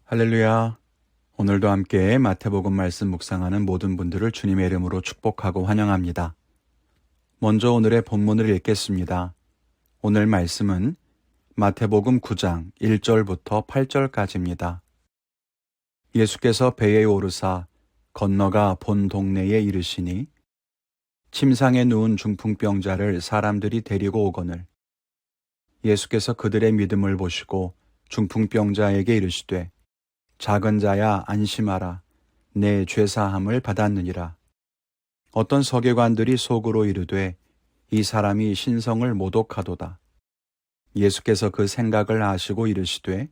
할렐루야. 오늘도 함께 마태복음 말씀 묵상하는 모든 분들을 주님의 이름으로 축복하고 환영합니다. 먼저 오늘의 본문을 읽겠습니다. 오늘 말씀은 마태복음 9장 1절부터 8절까지입니다. 예수께서 배에 오르사 건너가 본 동네에 이르시니 침상에 누운 중풍병자를 사람들이 데리고 오거늘 예수께서 그들의 믿음을 보시고 중풍병자에게 이르시되 작은 자야 안심하라. 내 죄사함을 받았느니라. 어떤 서기관들이 속으로 이르되 이 사람이 신성을 모독하도다. 예수께서 그 생각을 아시고 이르시되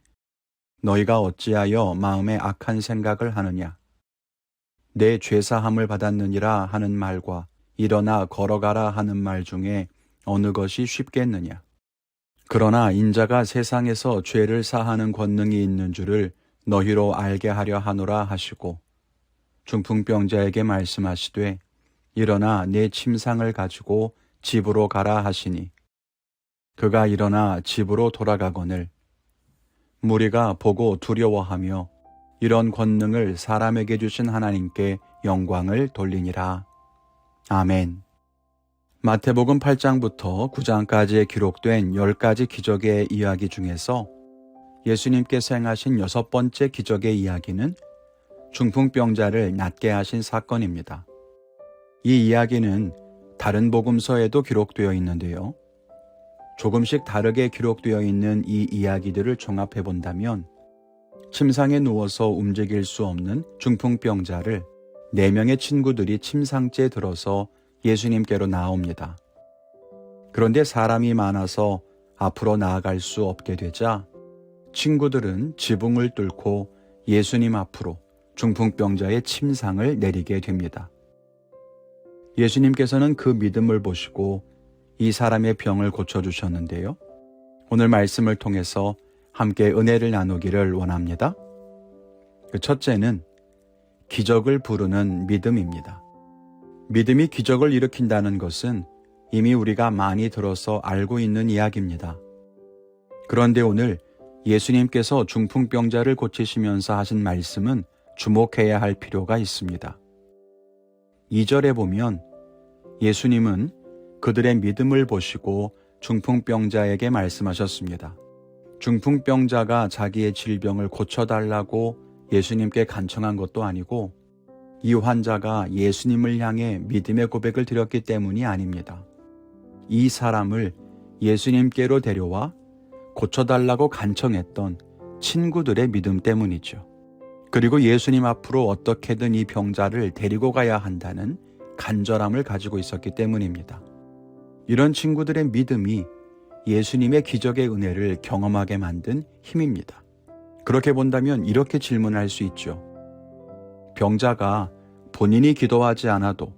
너희가 어찌하여 마음에 악한 생각을 하느냐. 내 죄사함을 받았느니라 하는 말과 일어나 걸어가라 하는 말 중에 어느 것이 쉽겠느냐. 그러나 인자가 세상에서 죄를 사하는 권능이 있는 줄을 너희로 알게 하려 하노라 하시고 중풍병자에게 말씀하시되 일어나 내 침상을 가지고 집으로 가라 하시니 그가 일어나 집으로 돌아가거늘 무리가 보고 두려워하며 이런 권능을 사람에게 주신 하나님께 영광을 돌리니라. 아멘. 마태복음 8장부터 9장까지에 기록된 10가지 기적의 이야기 중에서 예수님께서 행하신 6번째 기적의 이야기는 중풍병자를 낫게 하신 사건입니다. 이 이야기는 다른 복음서에도 기록되어 있는데요. 조금씩 다르게 기록되어 있는 이 이야기들을 종합해 본다면 침상에 누워서 움직일 수 없는 중풍병자를 4명의 친구들이 침상째에 들어서 예수님께로 나옵니다. 그런데 사람이 많아서 앞으로 나아갈 수 없게 되자 친구들은 지붕을 뚫고 예수님 앞으로 중풍병자의 침상을 내리게 됩니다. 예수님께서는 그 믿음을 보시고 이 사람의 병을 고쳐주셨는데요. 오늘 말씀을 통해서 함께 은혜를 나누기를 원합니다. 그 첫째는 기적을 부르는 믿음입니다. 믿음이 기적을 일으킨다는 것은 이미 우리가 많이 들어서 알고 있는 이야기입니다. 그런데 오늘 예수님께서 중풍병자를 고치시면서 하신 말씀은 주목해야 할 필요가 있습니다. 2절에 보면 예수님은 그들의 믿음을 보시고 중풍병자에게 말씀하셨습니다. 중풍병자가 자기의 질병을 고쳐달라고 예수님께 간청한 것도 아니고 이 환자가 예수님을 향해 믿음의 고백을 드렸기 때문이 아닙니다. 이 사람을 예수님께로 데려와 고쳐달라고 간청했던 친구들의 믿음 때문이죠. 그리고 예수님 앞으로 어떻게든 이 병자를 데리고 가야 한다는 간절함을 가지고 있었기 때문입니다. 이런 친구들의 믿음이 예수님의 기적의 은혜를 경험하게 만든 힘입니다. 그렇게 본다면 이렇게 질문할 수 있죠. 병자가 본인이 기도하지 않아도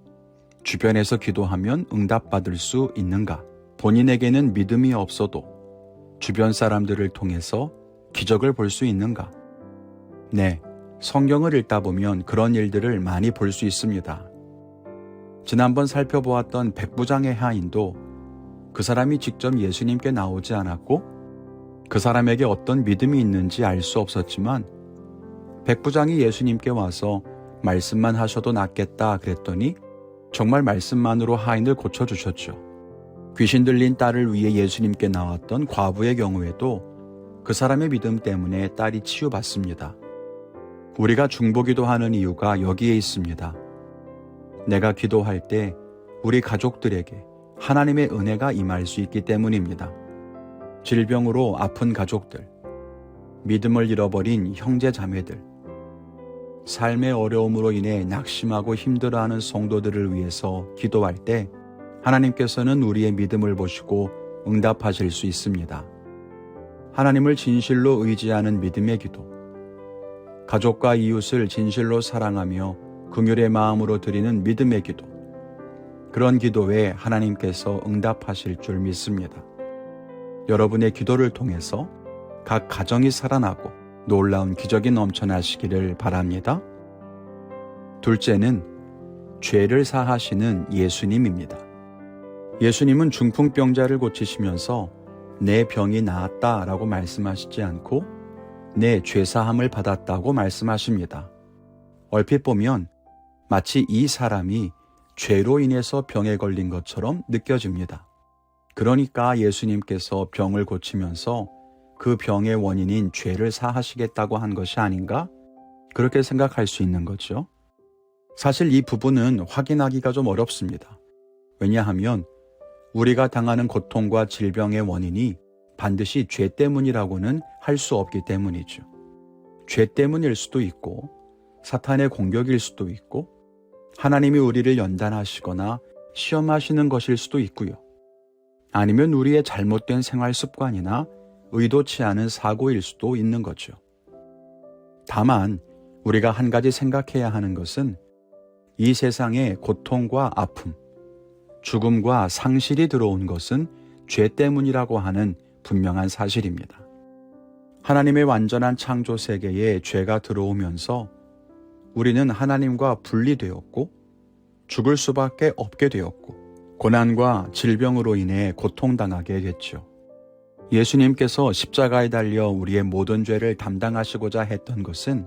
주변에서 기도하면 응답받을 수 있는가? 본인에게는 믿음이 없어도 주변 사람들을 통해서 기적을 볼 수 있는가? 네, 성경을 읽다 보면 그런 일들을 많이 볼 수 있습니다. 지난번 살펴보았던 백부장의 하인도 그 사람이 직접 예수님께 나오지 않았고 그 사람에게 어떤 믿음이 있는지 알 수 없었지만 백부장이 예수님께 와서 말씀만 하셔도 낫겠다 그랬더니 정말 말씀만으로 하인을 고쳐주셨죠. 귀신 들린 딸을 위해 예수님께 나왔던 과부의 경우에도 그 사람의 믿음 때문에 딸이 치유받습니다. 우리가 중보기도하는 이유가 여기에 있습니다. 내가 기도할 때 우리 가족들에게 하나님의 은혜가 임할 수 있기 때문입니다. 질병으로 아픈 가족들, 믿음을 잃어버린 형제 자매들, 삶의 어려움으로 인해 낙심하고 힘들어하는 성도들을 위해서 기도할 때 하나님께서는 우리의 믿음을 보시고 응답하실 수 있습니다. 하나님을 진실로 의지하는 믿음의 기도, 가족과 이웃을 진실로 사랑하며 긍휼의 마음으로 드리는 믿음의 기도, 그런 기도에 하나님께서 응답하실 줄 믿습니다. 여러분의 기도를 통해서 각 가정이 살아나고 놀라운 기적이 넘쳐나시기를 바랍니다. 둘째는 죄를 사하시는 예수님입니다. 예수님은 중풍병자를 고치시면서 내 병이 나았다라고 말씀하시지 않고 내 죄사함을 받았다고 말씀하십니다. 얼핏 보면 마치 이 사람이 죄로 인해서 병에 걸린 것처럼 느껴집니다. 그러니까 예수님께서 병을 고치면서 그 병의 원인인 죄를 사하시겠다고 한 것이 아닌가? 그렇게 생각할 수 있는 거죠. 사실 이 부분은 확인하기가 좀 어렵습니다. 왜냐하면 우리가 당하는 고통과 질병의 원인이 반드시 죄 때문이라고는 할 수 없기 때문이죠. 죄 때문일 수도 있고 사탄의 공격일 수도 있고 하나님이 우리를 연단하시거나 시험하시는 것일 수도 있고요. 아니면 우리의 잘못된 생활 습관이나 의도치 않은 사고일 수도 있는 거죠. 다만 우리가 한 가지 생각해야 하는 것은 이 세상에 고통과 아픔, 죽음과 상실이 들어온 것은 죄 때문이라고 하는 분명한 사실입니다. 하나님의 완전한 창조 세계에 죄가 들어오면서 우리는 하나님과 분리되었고 죽을 수밖에 없게 되었고 고난과 질병으로 인해 고통당하게 됐죠. 예수님께서 십자가에 달려 우리의 모든 죄를 담당하시고자 했던 것은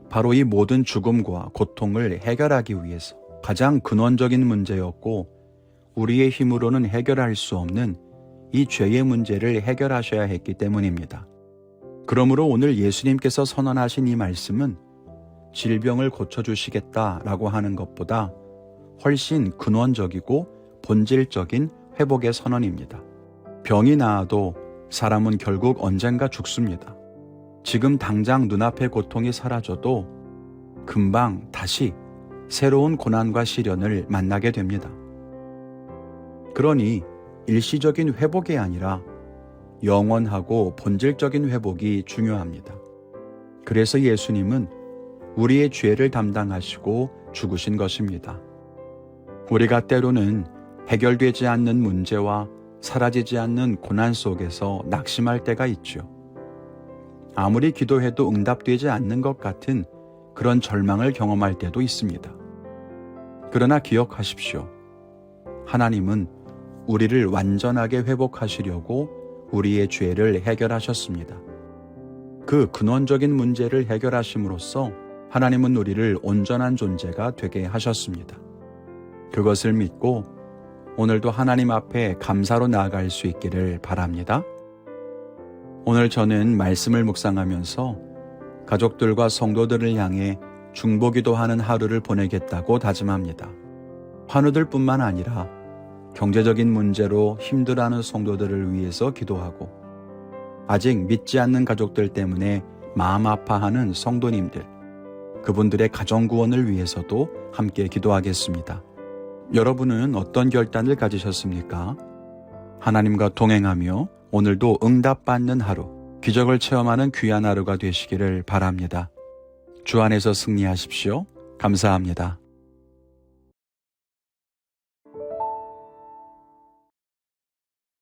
바로 이 모든 죽음과 고통을 해결하기 위해서 가장 근원적인 문제였고 우리의 힘으로는 해결할 수 없는 이 죄의 문제를 해결하셔야 했기 때문입니다. 그러므로 오늘 예수님께서 선언하신 이 말씀은 질병을 고쳐주시겠다라고 하는 것보다 훨씬 근원적이고 본질적인 회복의 선언입니다. 병이 나아도 사람은 결국 언젠가 죽습니다. 지금 당장 눈앞의 고통이 사라져도 금방 다시 새로운 고난과 시련을 만나게 됩니다. 그러니 일시적인 회복이 아니라 영원하고 본질적인 회복이 중요합니다. 그래서 예수님은 우리의 죄를 담당하시고 죽으신 것입니다. 우리가 때로는 해결되지 않는 문제와 사라지지 않는 고난 속에서 낙심할 때가 있죠. 아무리 기도해도 응답되지 않는 것 같은 그런 절망을 경험할 때도 있습니다. 그러나 기억하십시오. 하나님은 우리를 완전하게 회복하시려고 우리의 죄를 해결하셨습니다. 그 근원적인 문제를 해결하심으로써 하나님은 우리를 온전한 존재가 되게 하셨습니다. 그것을 믿고 오늘도 하나님 앞에 감사로 나아갈 수 있기를 바랍니다. 오늘 저는 말씀을 묵상하면서 가족들과 성도들을 향해 중보기도하는 하루를 보내겠다고 다짐합니다. 환우들 뿐만 아니라 경제적인 문제로 힘들어하는 성도들을 위해서 기도하고 아직 믿지 않는 가족들 때문에 마음 아파하는 성도님들, 그분들의 가정 구원을 위해서도 함께 기도하겠습니다. 여러분은 어떤 결단을 가지셨습니까? 하나님과 동행하며 오늘도 응답받는 하루, 기적을 체험하는 귀한 하루가 되시기를 바랍니다. 주 안에서 승리하십시오. 감사합니다.